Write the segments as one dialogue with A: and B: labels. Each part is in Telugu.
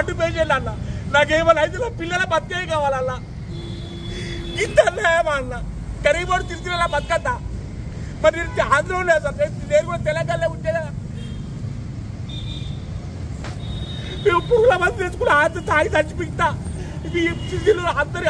A: హార్ట్ పేషెంట్ అన్న, నాకేమన్నా అయితే నా పిల్లల బతికే కావాలన్నా. ఇంత అన్నాయమా అన్న, గరీబోడు తిరిగిన బతకద్దా? మరి నేను ఆంధ్ర ఉండేది సార్, నేను కూడా తెలంగాణలో ఉంటే కదా. మేము పురుగుల మంది తెచ్చుకుని ఆంధ్ర తాగి చచ్చిపిస్తా. ఇవి అందరి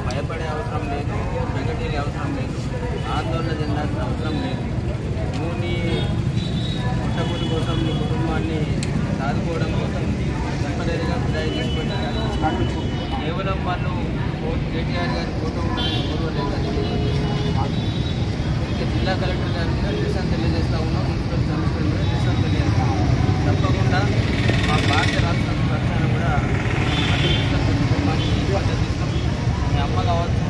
B: భయపడే అవసరం లేదు, వెంకటేరి అవసరం లేదు, ఆందోళన చెందాల్సిన అవసరం లేదు. నువ్వు నీ పుట్టపూటి కోసం నీ కుటుంబాన్ని సాదుకోవడం కోసం టెంపరీగా ప్రయత్నించుకుంటే కేవలం వాళ్ళు కేటీఆర్ గారి ఫోటో ఉండాలని జిల్లా కలెక్టర్ గారి మీద నిరసన తెలియజేస్తూ ఉన్నాం. మున్సిపల్ కమిషనర్ మీద నిరసన తెలియజేస్తాం. తప్పకుండా మా భారత రాష్ట్ర పక్షాన కూడా కుటుంబానికి మద్దతు ఇస్తాం. మీ అమ్మ కావచ్చు,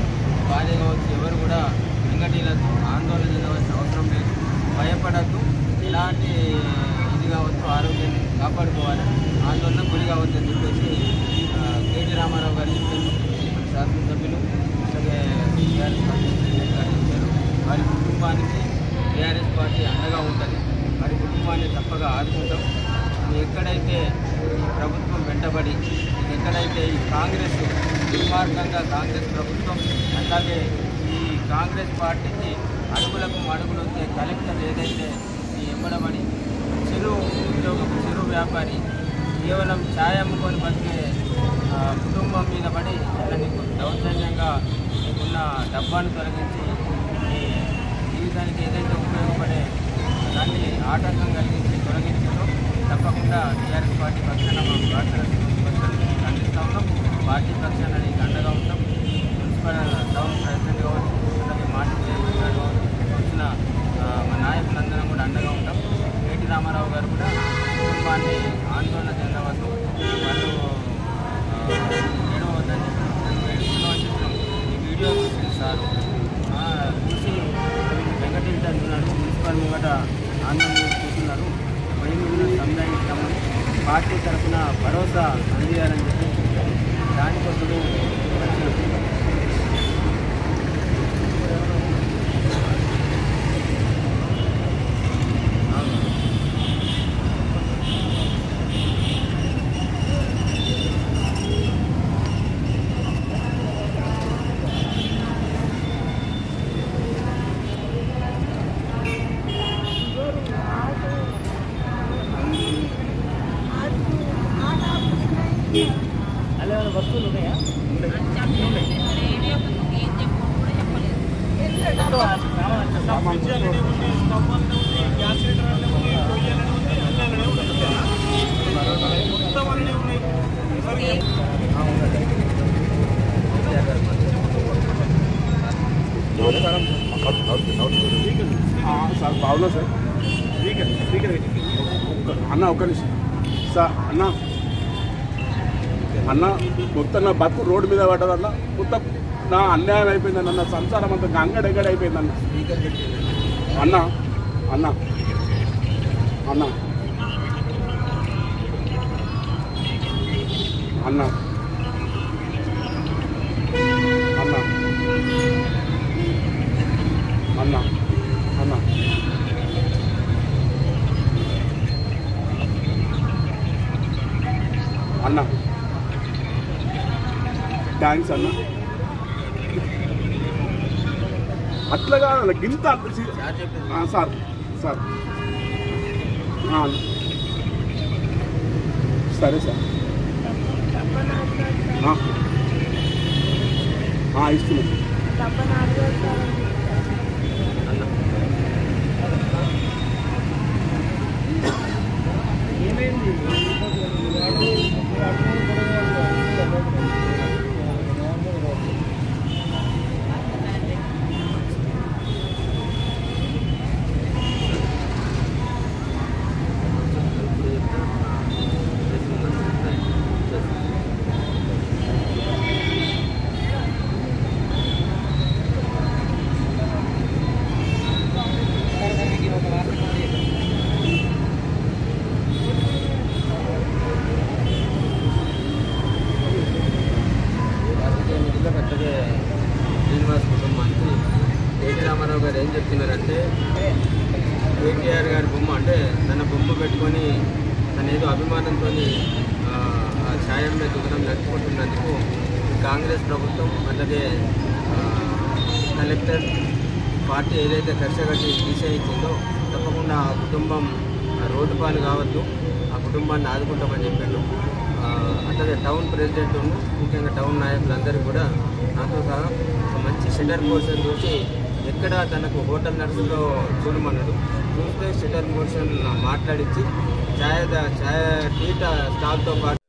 B: భార్య కావచ్చు, ఎవరు కూడా వెంకటీలకు ఆందోళన చెందవలసిన అవసరం లేదు. భయపడద్దు, ఇలాంటి ఇది కావచ్చు, ఆరోగ్యాన్ని కాపాడుకోవాలి, ఆందోళన గురి కావద్దు అని చెప్పేసి కేటీ రామారావు గారు చెప్పారు. మన శాసనసభ్యులు అలాగే టీఆర్ఎస్ పార్టీ గారు చెప్పారు. వారి కుటుంబానికి టీఆర్ఎస్ పార్టీ అండగా ఉంటుంది. వారి కుటుంబాన్ని తప్పగా ఆదుకుంటాం. ఎక్కడైతే ఈ ప్రభుత్వం వెంటబడి, ఎక్కడైతే ఈ కాంగ్రెస్ దుర్మార్గంగా కాంగ్రెస్ ప్రభుత్వం, అలాగే ఈ కాంగ్రెస్ పార్టీకి అడుగులకు అడుగులు కలెక్టర్ ఏదైతే ఈ ఎంబడబడి చెరువు వ్యాపారి కేవలం ఛాయ్ అమ్ముకొని బతికే కుటుంబం మీద పడి నీకు దౌర్జన్యంగా నీకున్న డబ్బాను తొలగించి నీ జీవితానికి ఏదైతే ఉపయోగపడే దాన్ని ఆటంకం కలిగించి తొలగించిందో తప్పకుండా టీఆర్ఎస్ పార్టీ పక్షాన మా భారతదేశం ఖండిస్తూ ఉన్నాం. పార్టీ పక్షాన నీకు అండగా ఉంటాం. మున్సిపల్ టౌన్ ప్రెసిడెంట్ కావచ్చు, అలాగే మాజీ చైర్మన్ గారు వచ్చిన మా నాయకులందరం కూడా అండగా ఉంటాం. కేటీ రామారావు గారు కూడా కుటుంబాన్ని ఆందోళన చెందవద్దు, వాళ్ళు ఏడవద్దని చెప్పినాం. ఈ వీడియో చూసింది సార్ చూసి వెంకటేష్ అంటున్నాడు, మున్సిపల్ ముంగట ఆందోళన చూస్తున్నారు, మేము సంధానిస్తాము, పార్టీ తరఫున భరోసా అందియాలని చెప్పి దానికోసం అలా వస్తువులు ఉన్నాయా?
C: సార్ బాగున్నా సార్. అన్న ఒక్క నిమిషం సార్. అన్న మొత్తం నా బతుకు రోడ్డు మీద పడ్డదన్న, మొత్తం నా అన్యాయం అయిపోయిందన్న, నా సంసారం అంతా అంగడెగ్గడ అయిపోయిందన్న. అన్న అన్న అన్న అన్న అన్న అన్న అన్న అన్న థ్యాంక్స్ అన్న. అట్లాగా గింత సార్ సార్ సరే సార్ ఇస్తున్నాను.
B: శ్రీనివాస్ కుటుంబానికి కేటీ రామారావు గారు ఏం చెప్తున్నారంటే కేటీఆర్ గారి బొమ్మ అంటే తన బొమ్మ పెట్టుకొని తన ఏదో అభిమానంతో ఆ ఛాయం మీద దుకాణం నడుపుకుంటున్నందుకు కాంగ్రెస్ ప్రభుత్వం అలాగే కలెక్టర్ పార్టీ ఏదైతే కష్టగట్టి నిశ్చయించిందో తప్పకుండా ఆ కుటుంబం రోడ్డు పాలు కావద్దు, ఆ కుటుంబాన్ని ఆదుకుంటామని చెప్పాడు. అట్లాగే టౌన్ ప్రెసిడెంట్ ముఖ్యంగా టౌన్ నాయకులందరూ కూడా నాతో సహా ఒక మంచి షెటర్ పోర్షన్ చూసి ఎక్కడ తనకు హోటల్ నడుస్తుందో చూడమన్నాడు. చూస్తే షెటర్ పోర్షన్ మాట్లాడించి టీ స్టాల్తో పాటు